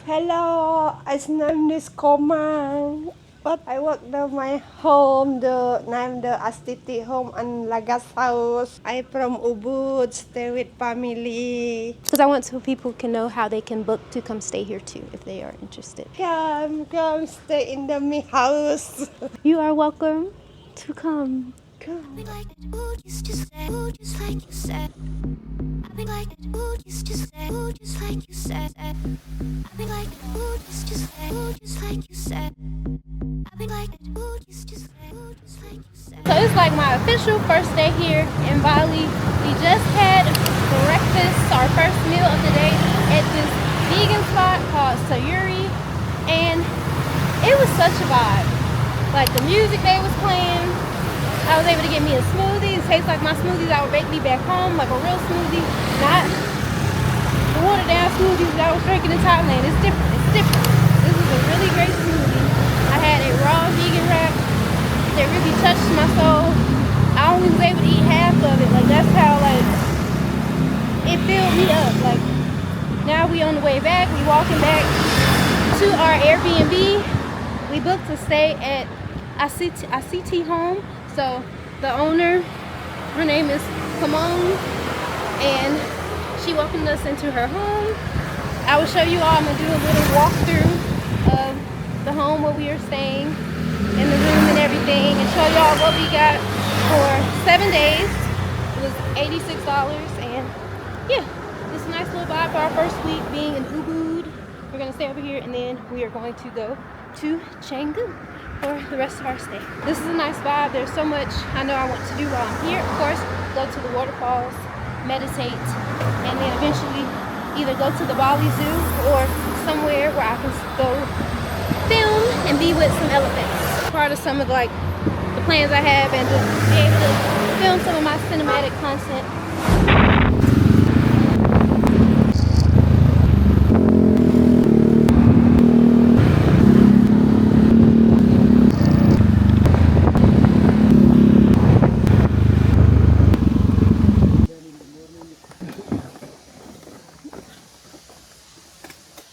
Hello, his name is Komang. But I work my home, the name the Astiti home and Lagas house. I from Ubud, stay with family. Because I want so people can know how they can book to come stay here too if they are interested. Come, stay in the me house. You are welcome to come. Come. So it's like my official first day here in Bali. We just had breakfast, our first meal of the day at this vegan spot called Sayuri, and it was such a vibe. Like the music they was playing, I was able to get me a smoothie. It tastes like my smoothies I would make me back home, like a real smoothie, not the watered down smoothies that I was drinking in Thailand. It's different. It's different. This is a really great smoothie. I had a raw vegan wrap that really touched my soul. I only was able to eat half of it. Like that's how like it filled me up. Like now we on the way back. We walking back to our Airbnb. We booked to stay at ICT home. So the owner, her name is Kamon, and she welcomed us into her home. I will show you all. I'm gonna do a little walkthrough of the home where we are staying, in the room and everything, and show y'all what we got for 7 days. It was $86, and yeah, it's a nice little vibe for our first week being in Ubud. We're gonna stay over here, and then we are going to go to Canggu for the rest of our stay. This is a nice vibe. There's so much I know I want to do while I'm here. Of course, go to the waterfalls, meditate, and then eventually either go to the Bali Zoo or somewhere where I can go film and be with some elephants. Part of some of like the plans I have, and just be able to film some of my cinematic content.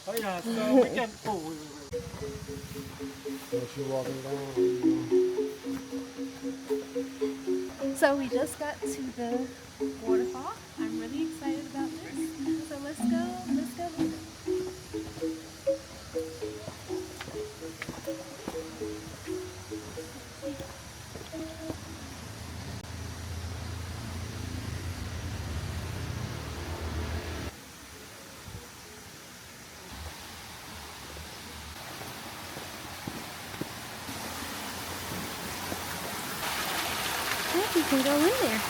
Oh yeah, so we can. Oh, wait. So we just got to the waterfall. I'm really excited about this. So let's go. Let's go. Yeah, you can go in there.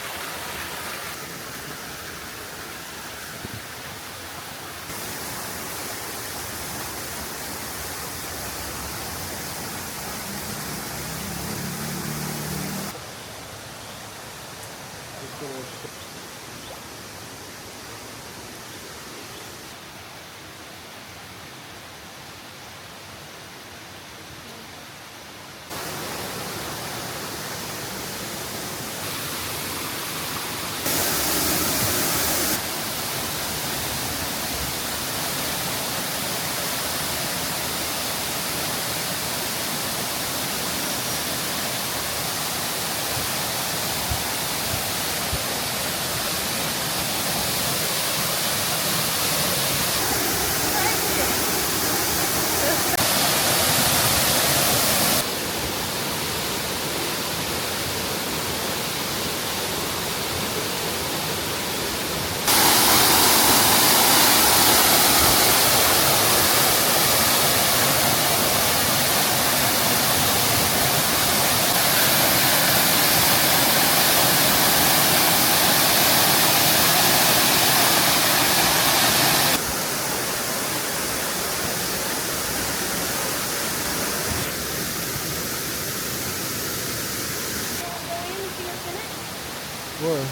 Where?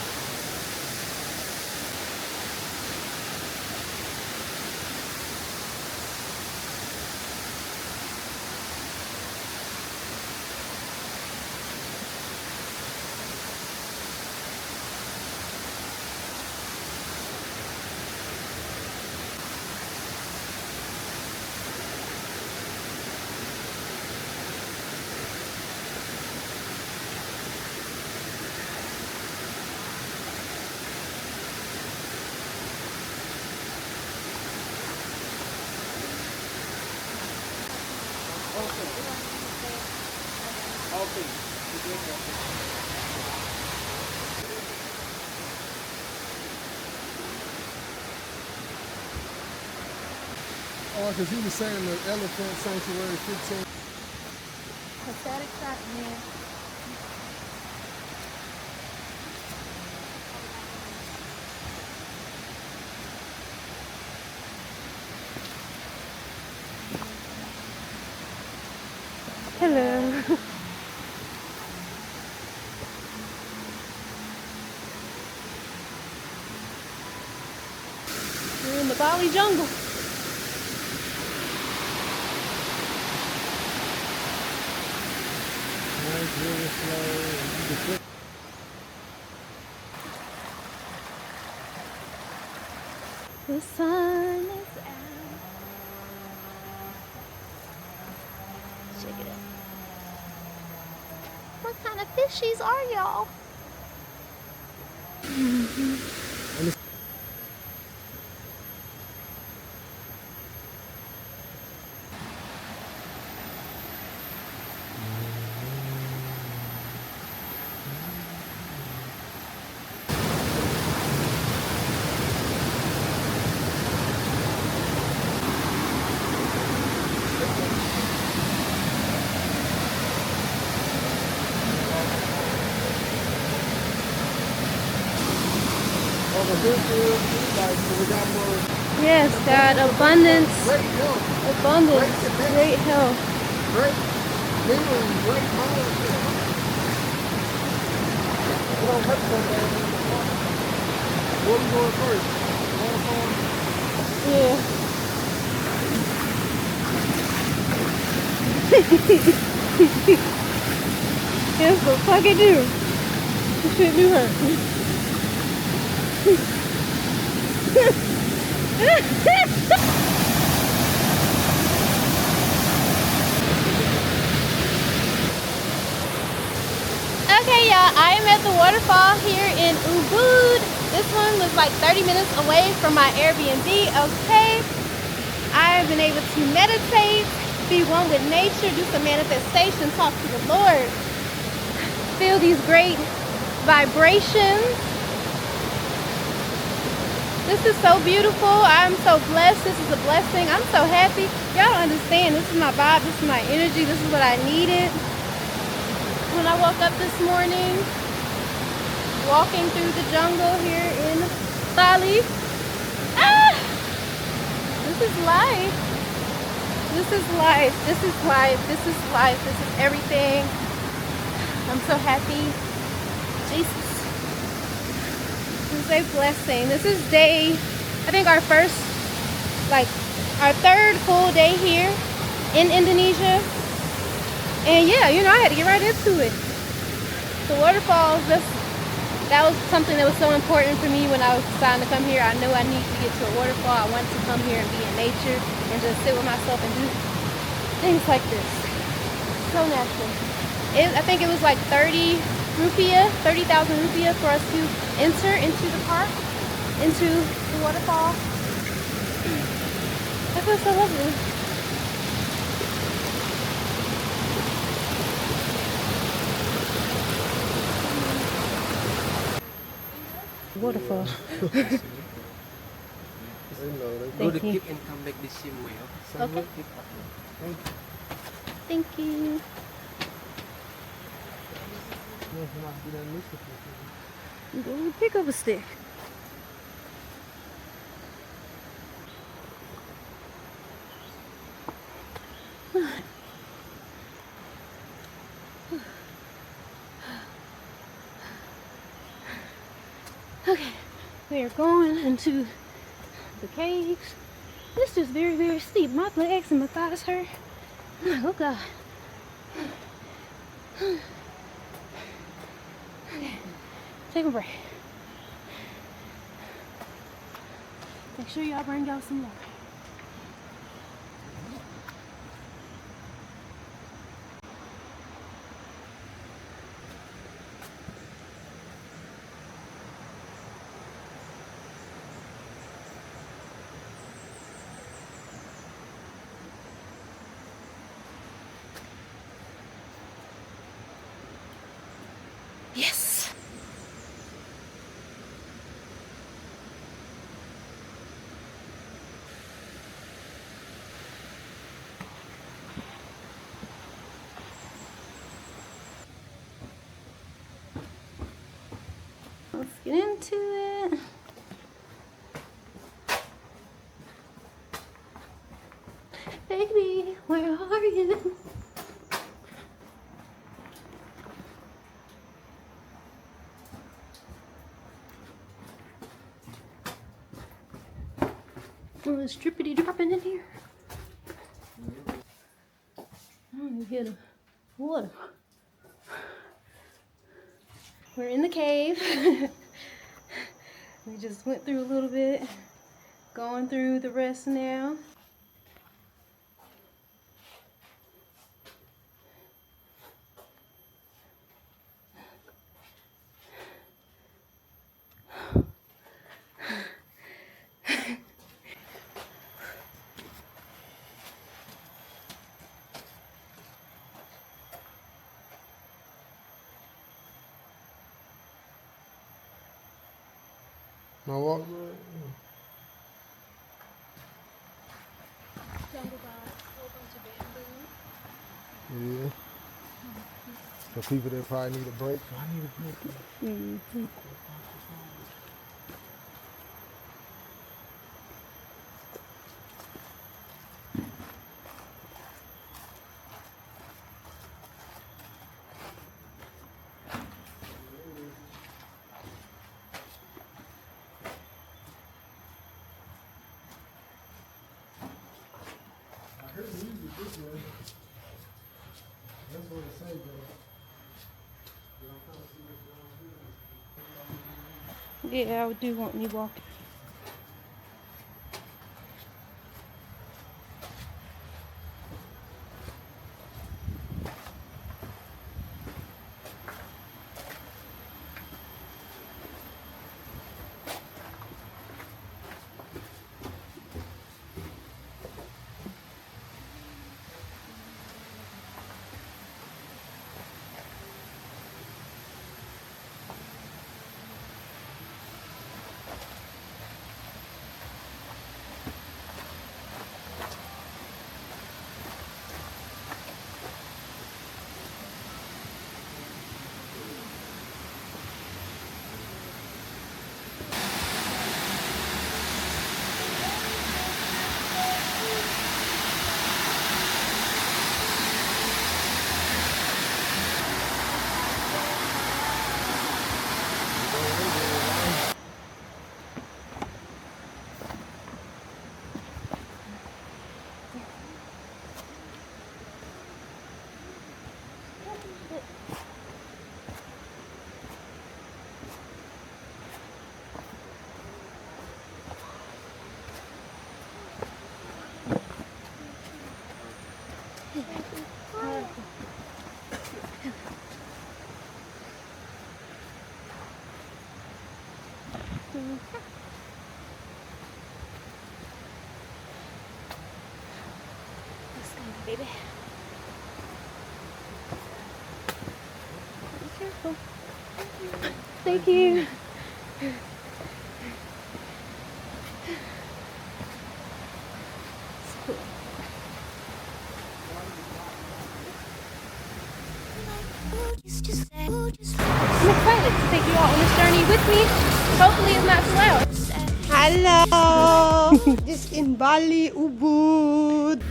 Okay. Okay. Oh, because he was saying the elephant sanctuary 15. That's excitement. Hello. We're in the Bali jungle. Nice, really slow. The sun is out. Check it out. What kind of fishies are y'all? Yes, God, abundance, great health. Great memory, great mindset. It don't hurt so bad. Where we going first? Waterfall? Yeah. Yes, the fuck it do. This shit do hurt. Okay, y'all, I am at the waterfall here in Ubud. This one was like 30 minutes away from my Airbnb. Okay, I have been able to meditate, be one with nature, do some manifestation, talk to the Lord, feel these great vibrations. This is so beautiful. I'm so blessed. This is a blessing. I'm so happy. Y'all don't understand. This is my vibe. This is my energy. This is what I needed. When I woke up this morning, walking through the jungle here in Bali. This is life. This is life. This is life. This is life. This is everything. I'm so happy. Jesus. This is a blessing. This is day, I think our third full day here in Indonesia. And yeah, you know, I had to get right into it. The waterfalls, that was something that was so important for me when I was deciding to come here. I knew I needed to get to a waterfall. I wanted to come here and be in nature and just sit with myself and do things like this. So natural. I think it was like 30,000 rupiah for us to enter into the park, into the waterfall. That feels so lovely. Waterfall. Go to keep and come back the same way. Okay. Thank you. Go pick up a stick. Okay, we are going into the caves. This is very, very steep. My legs and my thighs hurt. Oh God. Okay, take a break. Make sure y'all bring y'all some water. get into it. Baby, where are you? Oh, it's drippity dropping in here. I don't even hear the water. We're in the cave. We just went through a little bit. Going through the rest now. My walk. Jungle vibes, whole bunch of bamboo. Yeah. For people that probably need a break, I need a break. Mm-hmm. I heard music this way. That's what it says, though. Yeah, I do want me walking. Let's go, baby. Be careful. Thank you. It's cool. I'm excited to take you all on this journey with me. Hopefully it's not too loud. Hello. This in Bali, Ubud.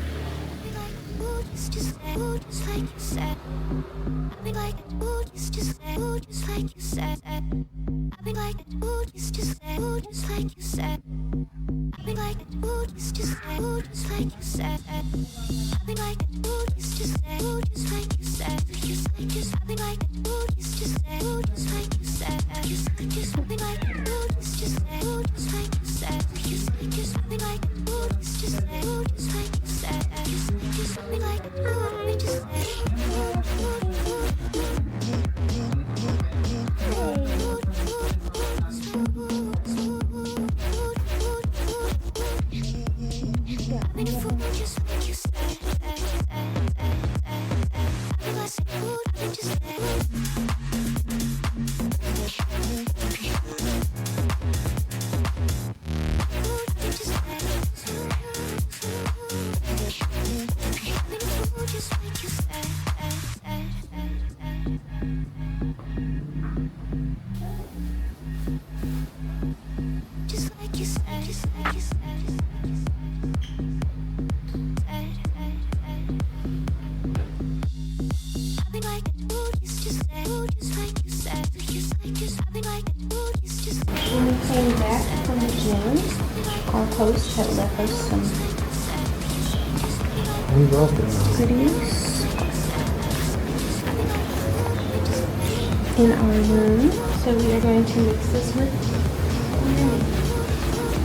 June, our host had left us some goodies in our room. So we are going to mix this with lemon.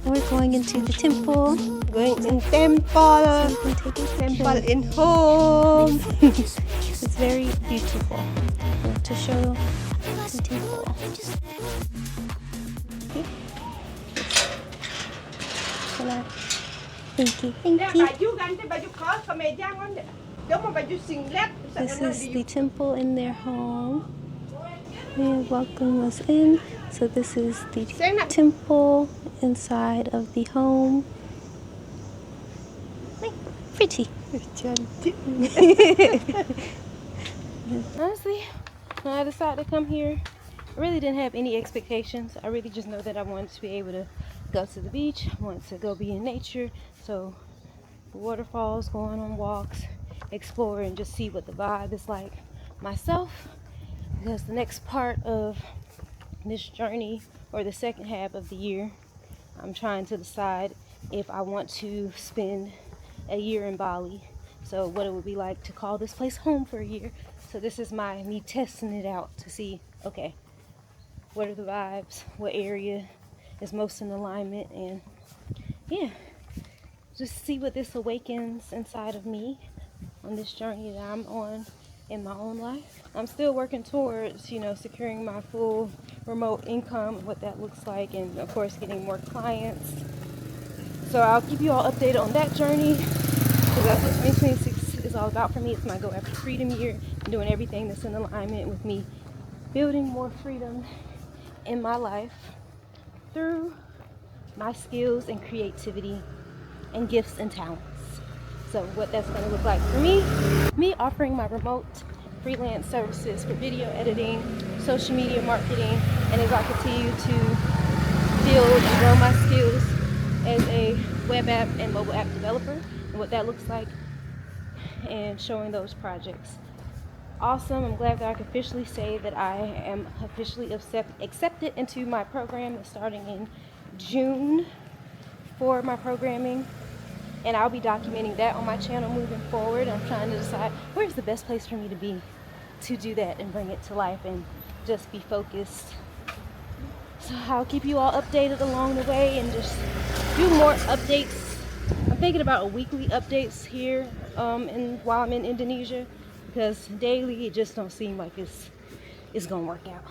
We're going into the temple. Going in temple. So you can take a Temple picture. in home. It's very beautiful. I want to show the temple. Okay. Voilà. Thank you. Thank you. Baju ganti baju khas kemeja kan. Dia mau baju singlet. This is the temple in their home. They welcome us in. So this is the temple inside of the home. Pretty. Cantik. Honestly, when I decided to come here, I really didn't have any expectations. I really just know that I wanted to be able to go to the beach. I wanted to go be in nature. So the waterfalls, going on walks, explore and just see what the vibe is like myself. Because the next part of this journey, or the second half of the year, I'm trying to decide if I want to spend a year in Bali. So what it would be like to call this place home for a year. So this is me testing it out to see, okay, what are the vibes, what area is most in alignment, and yeah, just see what this awakens inside of me on this journey that I'm on in my own life. I'm still working towards, securing my full remote income, what that looks like, and of course getting more clients. So I'll keep you all updated on that journey, because that's what 2026 is all about for me. It's my Go After Freedom year, doing everything that's in alignment with me building more freedom in my life through my skills and creativity and gifts and talents. So what that's going to look like for me offering my remote freelance services for video editing, social media marketing, and as I continue to build and grow my skills as a web app and mobile app developer, and what that looks like, and showing those projects. Awesome. I'm glad that I can officially say that I am officially accepted into my program that's starting in June for my programming, and I'll be documenting that on my channel moving forward. I'm trying to decide where's the best place for me to be to do that and bring it to life and just be focused. So I'll keep you all updated along the way and just do more updates. I'm thinking about weekly updates here while I'm in Indonesia, because daily it just don't seem like it's gonna work out.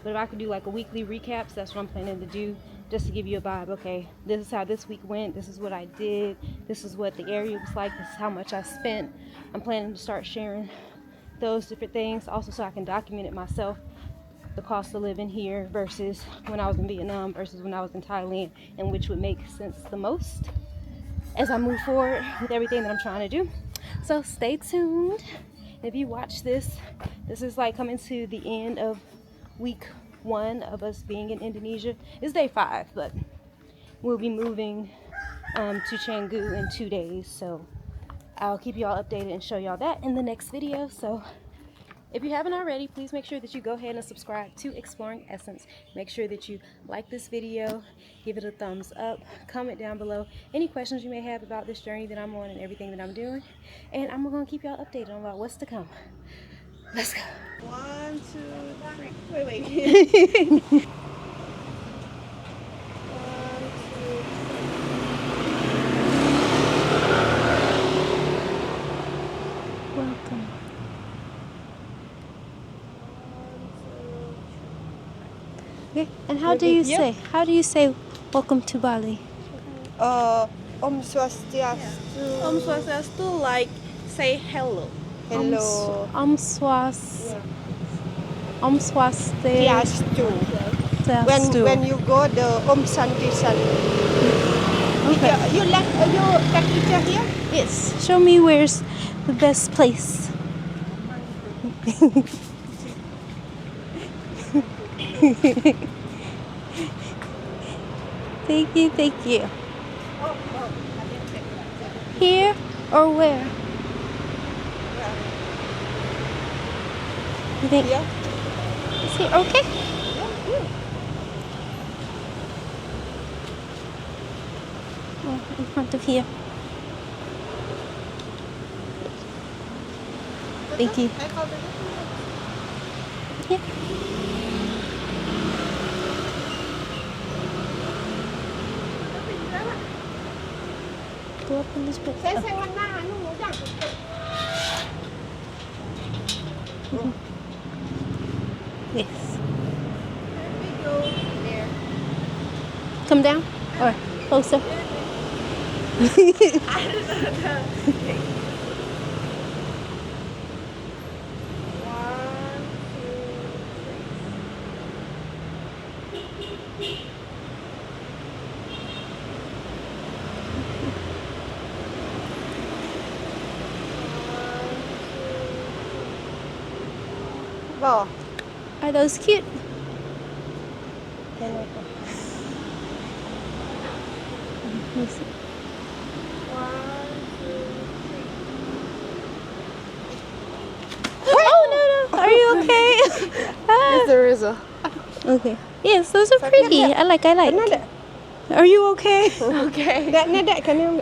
But if I could do like a weekly recaps, that's what I'm planning to do, just to give you a vibe. Okay, this is how this week went, this is what I did, this is what the area was like, this is how much I spent. I'm planning to start sharing those different things also, so I can document it myself, the cost of living here versus when I was in Vietnam versus when I was in Thailand, and which would make sense the most as I move forward with everything that I'm trying to do. So stay tuned. If you watch this is like coming to the end of week 1 of us being in Indonesia. It's day 5, but we'll be moving to Canggu in 2 days. So I'll keep you all updated and show y'all that in the next video. So if you haven't already, please make sure that you go ahead and subscribe to Exploring Essence. Make sure that you like this video, give it a thumbs up, comment down below any questions you may have about this journey that I'm on and everything that I'm doing. And I'm going to keep y'all updated on about what's to come. Let's go. 1, 2, 3. Wait. 1, 2. Welcome. Okay, and how do you say welcome to Bali? Om Swastiastu. Om Swastiastu, like say hello. Hello. Om Swastiastu. When you go the Om Santi Santi. Okay. You take picture here? Yes. Show me where's the best place. Thank you. Here or where? You think? Yeah. Is here okay? in front of here. Thank you. I call the Yeah. Go up in this bit. Saya mana anu mudang. Yes. We go there. Come down or closer. One, two, three. Bo. Are those cute? Can I go? Let me see. One, two, Oh no no! Are you okay? Ah, there is a. okay. Yes, those are pretty. I like. Ada. Are you okay? Okay. That kan yang